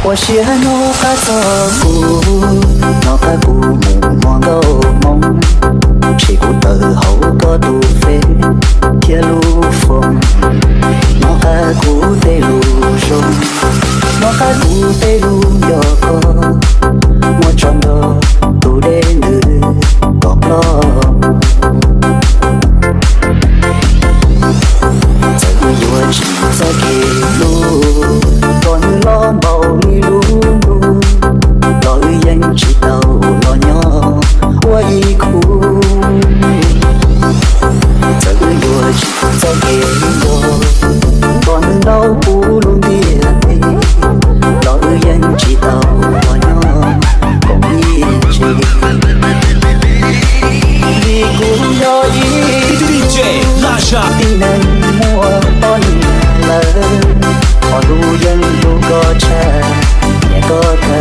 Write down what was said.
我写诺卡佐古，诺卡古木莫高梦，谁古得后个杜飞，铁路风，诺卡古得路中，诺卡古得路有个，我穿的都得女高冷。我只在给路，còn lo bầu đi luôn luôn, lo yên chỉ đầu lo nhỏ,我一哭。这个我只在给路，còn lo不luôn đi lo yên chỉ đầu lo nhỏ, không yên chỉ. Đi cũng do ý DJ Lasha tin nên mua con lớn. Họ lu dân lu có cha, nhẹ có thơ.